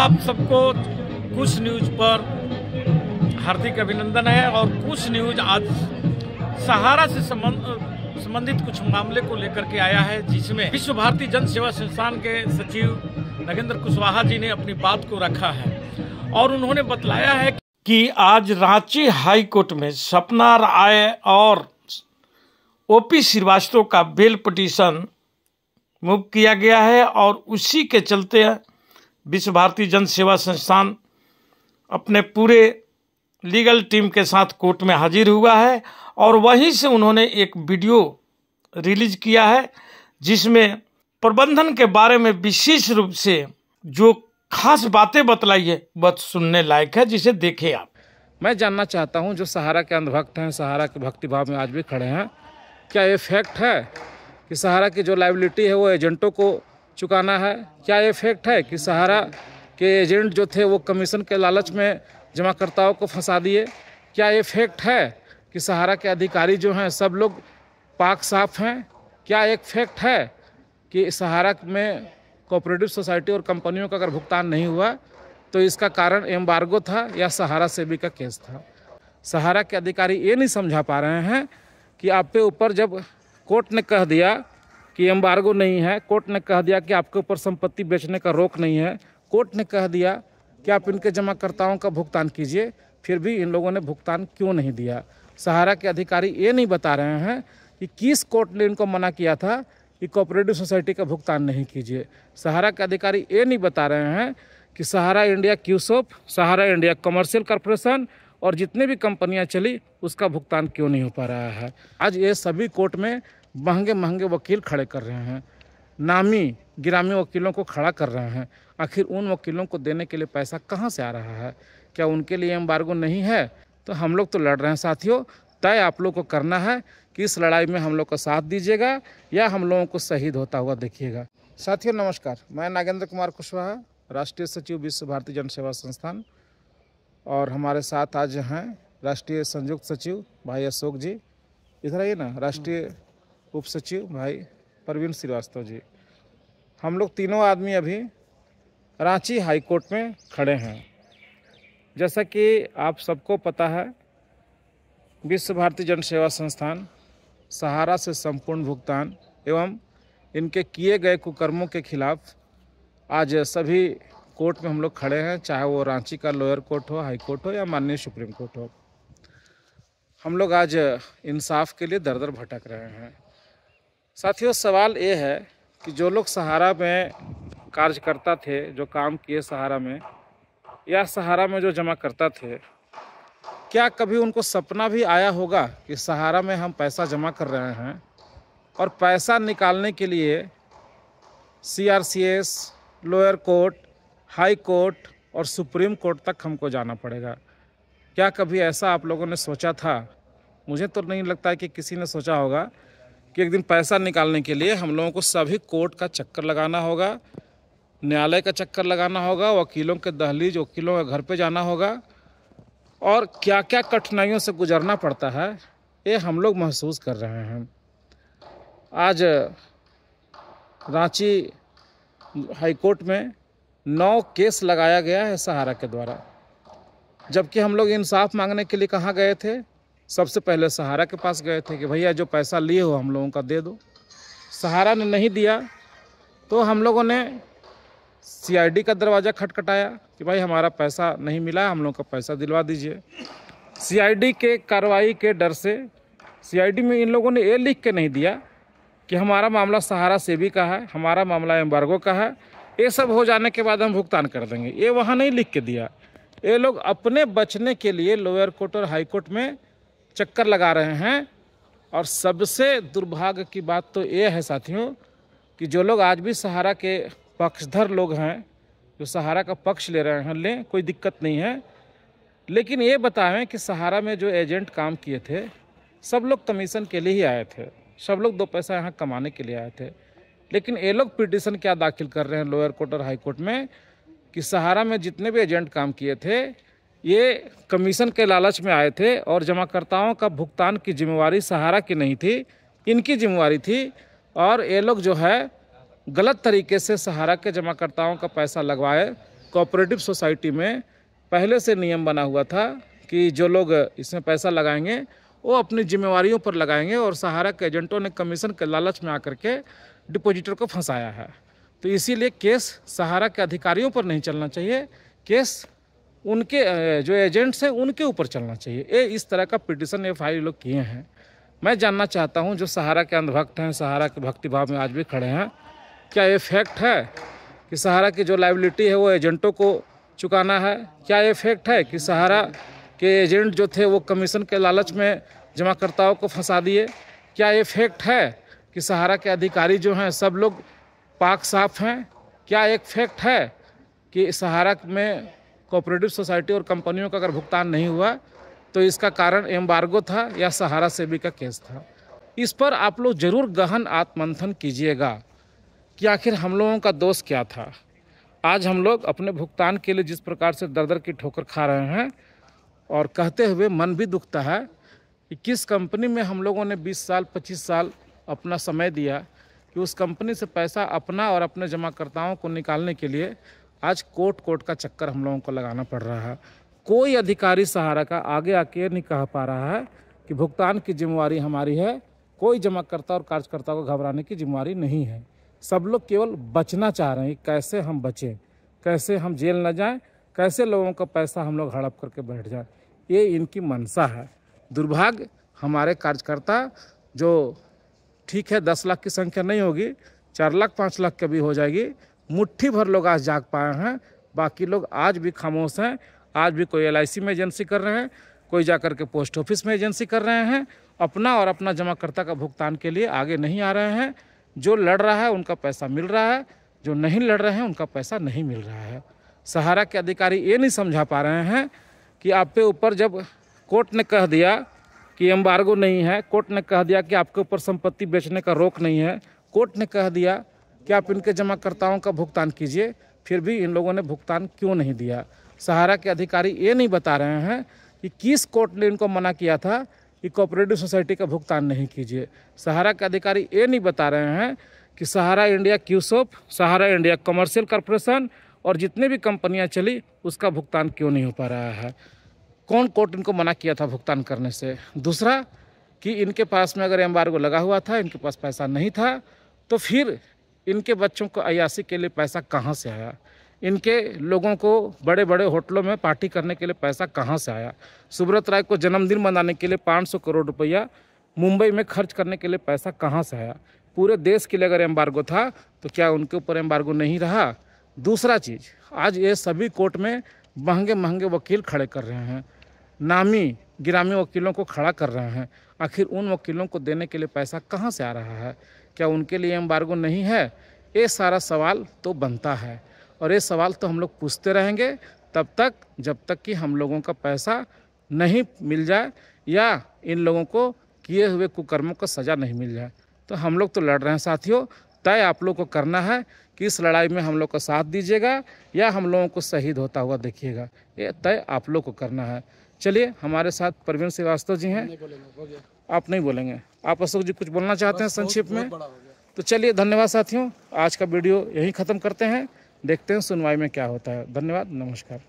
आप सबको कुछ न्यूज पर हार्दिक अभिनंदन है। और कुछ न्यूज आज सहारा से संबंधित कुछ मामले को लेकर के आया है, जिसमें विश्व भारती जन सेवा संस्थान के सचिव नगेंद्र कुशवाहा जी ने अपनी बात को रखा है और उन्होंने बतलाया है कि आज रांची हाई कोर्ट में सपना राय और ओपी श्रीवास्तव का बेल पिटीशन मूव किया गया है और उसी के चलते विश्व भारती जन सेवा संस्थान अपने पूरे लीगल टीम के साथ कोर्ट में हाजिर हुआ है और वहीं से उन्होंने एक वीडियो रिलीज किया है, जिसमें प्रबंधन के बारे में विशेष रूप से जो खास बातें बतलाई है वह सुनने लायक है, जिसे देखें आप। मैं जानना चाहता हूं, जो सहारा के अंधभक्त हैं, सहारा के भक्तिभाव में आज भी खड़े हैं, क्या ये फैक्ट है कि सहारा की जो लायबिलिटी है वो एजेंटों को चुकाना है? क्या ये फैक्ट है कि सहारा के एजेंट जो थे वो कमीशन के लालच में जमाकर्ताओं को फंसा दिए? क्या ये फैक्ट है कि सहारा के अधिकारी जो हैं सब लोग पाक साफ हैं? क्या एक फैक्ट है कि सहारा में कोऑपरेटिव सोसाइटी और कंपनियों का अगर भुगतान नहीं हुआ तो इसका कारण एम्बार्गो था या सहारा सेबी का केस था? सहारा के अधिकारी ये नहीं समझा पा रहे हैं कि आपके ऊपर जब कोर्ट ने कह दिया कि एम्बार्गो नहीं है, कोर्ट ने कह दिया कि आपके ऊपर संपत्ति बेचने का रोक नहीं है, कोर्ट ने कह दिया कि आप इनके जमाकर्ताओं का भुगतान कीजिए, फिर भी इन लोगों ने भुगतान क्यों नहीं दिया? सहारा के अधिकारी ये नहीं बता रहे हैं कि किस कोर्ट ने इनको मना किया था कि कोऑपरेटिव सोसाइटी का भुगतान नहीं कीजिए। सहारा के अधिकारी ये नहीं बता रहे हैं कि सहारा इंडिया क्यूसोप, सहारा इंडिया कमर्शियल कॉरपोरेशन और जितने भी कंपनियां चली उसका भुगतान क्यों नहीं हो पा रहा है। आज ये सभी कोर्ट में महंगे महंगे वकील खड़े कर रहे हैं, नामी गिरामी वकीलों को खड़ा कर रहे हैं। आखिर उन वकीलों को देने के लिए पैसा कहाँ से आ रहा है? क्या उनके लिए एम्बार्गो नहीं है? तो हम लोग तो लड़ रहे हैं साथियों। तय आप लोग को करना है कि इस लड़ाई में हम लोग का साथ दीजिएगा या हम लोगों को शहीद होता हुआ देखिएगा। साथियों नमस्कार, मैं नागेंद्र कुमार कुशवाहा, राष्ट्रीय सचिव विश्व भारती जन सेवा संस्थान, और हमारे साथ आज हैं राष्ट्रीय संयुक्त सचिव भाई अशोक जी, इधर आइए ना, राष्ट्रीय उप सचिव भाई परवीन श्रीवास्तव जी। हम लोग तीनों आदमी अभी रांची हाई कोर्ट में खड़े हैं। जैसा कि आप सबको पता है, विश्व भारती जन सेवा संस्थान सहारा से संपूर्ण भुगतान एवं इनके किए गए कुकर्मों के खिलाफ आज सभी कोर्ट में हम लोग खड़े हैं, चाहे वो रांची का लोअर कोर्ट हो, हाई कोर्ट हो या माननीय सुप्रीम कोर्ट हो। हम लोग आज इंसाफ के लिए दर दर भटक रहे हैं। साथियों सवाल ये है कि जो लोग सहारा में कार्यकर्ता थे, जो काम किए सहारा में या सहारा में जो जमा करता थे, क्या कभी उनको सपना भी आया होगा कि सहारा में हम पैसा जमा कर रहे हैं और पैसा निकालने के लिए CRCS, lower court, high court और सुप्रीम कोर्ट तक हमको जाना पड़ेगा? क्या कभी ऐसा आप लोगों ने सोचा था? मुझे तो नहीं लगता है कि किसी ने सोचा होगा कि एक दिन पैसा निकालने के लिए हम लोगों को सभी कोर्ट का चक्कर लगाना होगा, न्यायालय का चक्कर लगाना होगा, वकीलों के दहलीज, वकीलों के घर पे जाना होगा, और क्या क्या कठिनाइयों से गुजरना पड़ता है ये हम लोग महसूस कर रहे हैं। आज रांची हाई कोर्ट में 9 केस लगाया गया है सहारा के द्वारा, जबकि हम लोग इंसाफ मांगने के लिए कहाँ गए थे? सबसे पहले सहारा के पास गए थे कि भैया जो पैसा लिए हो हम लोगों का दे दो। सहारा ने नहीं दिया तो हम लोगों ने CID का दरवाज़ा खटखटाया कि भाई हमारा पैसा नहीं मिला है, हम लोगों का पैसा दिलवा दीजिए। CID के कार्रवाई के डर से CID में इन लोगों ने ये लिख के नहीं दिया कि हमारा मामला सहारा सेबी का है, हमारा मामला एम्बार्गो का है, ये सब हो जाने के बाद हम भुगतान कर देंगे। ये वहाँ नहीं लिख के दिया। ये लोग अपने बचने के लिए लोअर कोर्ट और हाई कोर्ट में चक्कर लगा रहे हैं। और सबसे दुर्भाग्य की बात तो ये है साथियों कि जो लोग आज भी सहारा के पक्षधर लोग हैं, जो सहारा का पक्ष ले रहे हैं, लें, कोई दिक्कत नहीं है, लेकिन ये बताएं कि सहारा में जो एजेंट काम किए थे सब लोग कमीशन के लिए ही आए थे, सब लोग 2 पैसा यहाँ कमाने के लिए आए थे। लेकिन ये लोग पिटीशन क्या दाखिल कर रहे हैं लोअर कोर्ट और हाई कोर्ट में कि सहारा में जितने भी एजेंट काम किए थे ये कमीशन के लालच में आए थे और जमाकर्ताओं का भुगतान की जिम्मेवारी सहारा की नहीं थी, इनकी जिम्मेवारी थी। और ये लोग जो है गलत तरीके से सहारा के जमाकर्ताओं का पैसा लगवाए कोऑपरेटिव सोसाइटी में पहले से नियम बना हुआ था कि जो लोग इसमें पैसा लगाएंगे वो अपनी जिम्मेवारियों पर लगाएंगे, और सहारा के एजेंटों ने कमीशन के लालच में आकर के डिपॉजिटर को फंसाया है। तो इसीलिए केस सहारा के अधिकारियों पर नहीं चलना चाहिए, केस उनके जो एजेंट्स हैं उनके ऊपर चलना चाहिए। ये इस तरह का पिटीशन FIR लोग किए हैं। मैं जानना चाहता हूं, जो सहारा के अंधभक्त हैं, सहारा के भक्तिभाव में आज भी खड़े हैं, क्या ये फैक्ट है कि सहारा की जो लायबिलिटी है वो एजेंटों को चुकाना है? क्या ये फैक्ट है कि सहारा के एजेंट जो थे वो कमीशन के लालच में जमाकर्ताओं को फंसा दिए? क्या ये फैक्ट है कि सहारा के अधिकारी जो हैं सब लोग पाक साफ हैं? क्या एक फैक्ट है कि सहारा में कोऑपरेटिव सोसाइटी और कंपनियों का अगर भुगतान नहीं हुआ तो इसका कारण एम्बार्गो था या सहारा सेबी का केस था? इस पर आप लोग जरूर गहन आत्ममंथन कीजिएगा कि आखिर हम लोगों का दोष क्या था। आज हम लोग अपने भुगतान के लिए जिस प्रकार से दर दर की ठोकर खा रहे हैं, और कहते हुए मन भी दुखता है कि किस कंपनी में हम लोगों ने 20 साल 25 साल अपना समय दिया कि उस कंपनी से पैसा अपना और अपने जमाकर्ताओं को निकालने के लिए आज कोर्ट का चक्कर हम लोगों को लगाना पड़ रहा है। कोई अधिकारी सहारा का आगे आके नहीं कह पा रहा है कि भुगतान की जिम्मेवारी हमारी है। कोई जमाकर्ता और कार्यकर्ता को घबराने की जिम्मेवारी नहीं है। सब लोग केवल बचना चाह रहे हैं, कैसे हम बचें, कैसे हम जेल न जाएं, कैसे लोगों का पैसा हम लोग हड़प करके बैठ जाए, ये इनकी मंशा है। दुर्भाग्य हमारे कार्यकर्ता जो ठीक है 10 लाख की संख्या नहीं होगी, 4 लाख 5 लाख की भी हो जाएगी, मुट्ठी भर लोग आज जाग पाए हैं, बाकी लोग आज भी खामोश हैं। आज भी कोई LIC में एजेंसी कर रहे हैं, कोई जाकर के पोस्ट ऑफिस में एजेंसी कर रहे हैं, अपना और अपना जमाकर्ता का भुगतान के लिए आगे नहीं आ रहे हैं। जो लड़ रहा है उनका पैसा मिल रहा है, जो नहीं लड़ रहे हैं उनका पैसा नहीं मिल रहा है। सहारा के अधिकारी ये नहीं समझा पा रहे हैं कि आपके ऊपर जब कोर्ट ने कह दिया कि एम्बार्गो नहीं है, कोर्ट ने कह दिया कि आपके ऊपर संपत्ति बेचने का रोक नहीं है, कोर्ट ने कह दिया कि आप इनके जमाकर्ताओं का भुगतान कीजिए, फिर भी इन लोगों ने भुगतान क्यों नहीं दिया? सहारा के अधिकारी ये नहीं बता रहे हैं कि किस कोर्ट ने इनको मना किया था कि कोऑपरेटिव सोसाइटी का भुगतान नहीं कीजिए। सहारा के अधिकारी ये नहीं बता रहे हैं कि सहारा इंडिया क्यूसोप, सहारा इंडिया कमर्शियल कॉरपोरेशन और जितने भी कंपनियां चली उसका भुगतान क्यों नहीं हो पा रहा है। कौन कोर्ट इनको मना किया था भुगतान करने से? दूसरा कि इनके पास में अगर एम्बार्गो लगा हुआ था, इनके पास पैसा नहीं था, तो फिर इनके बच्चों को अय्याशी के लिए पैसा कहाँ से आया? इनके लोगों को बड़े बड़े होटलों में पार्टी करने के लिए पैसा कहाँ से आया? सुब्रत राय को जन्मदिन मनाने के लिए 500 करोड़ रुपया मुंबई में खर्च करने के लिए पैसा कहाँ से आया? पूरे देश के लिए अगर एम्बार्गो था तो क्या उनके ऊपर एम्बार्गो नहीं रहा? दूसरा चीज़, आज ये सभी कोर्ट में महंगे महंगे वकील खड़े कर रहे हैं, नामी गिरामी वकीलों को खड़ा कर रहे हैं। आखिर उन वकीलों को देने के लिए पैसा कहाँ से आ रहा है? क्या उनके लिए एम्बार्गो नहीं है? ये सारा सवाल तो बनता है, और ये सवाल तो हम लोग पूछते रहेंगे तब तक जब तक कि हम लोगों का पैसा नहीं मिल जाए या इन लोगों को किए हुए कुकर्मों को सज़ा नहीं मिल जाए। तो हम लोग तो लड़ रहे हैं साथियों, तय आप लोग को करना है कि इस लड़ाई में हम लोग का साथ दीजिएगा या हम लोगों को शहीद होता हुआ देखिएगा, ये तय आप लोग को करना है। चलिए, हमारे साथ प्रवीण श्रीवास्तव जी हैं। आप नहीं बोलेंगे? आप अशोक जी कुछ बोलना चाहते हैं संक्षिप्त में? तो चलिए, धन्यवाद साथियों, आज का वीडियो यहीं ख़त्म करते हैं, देखते हैं सुनवाई में क्या होता है। धन्यवाद, नमस्कार।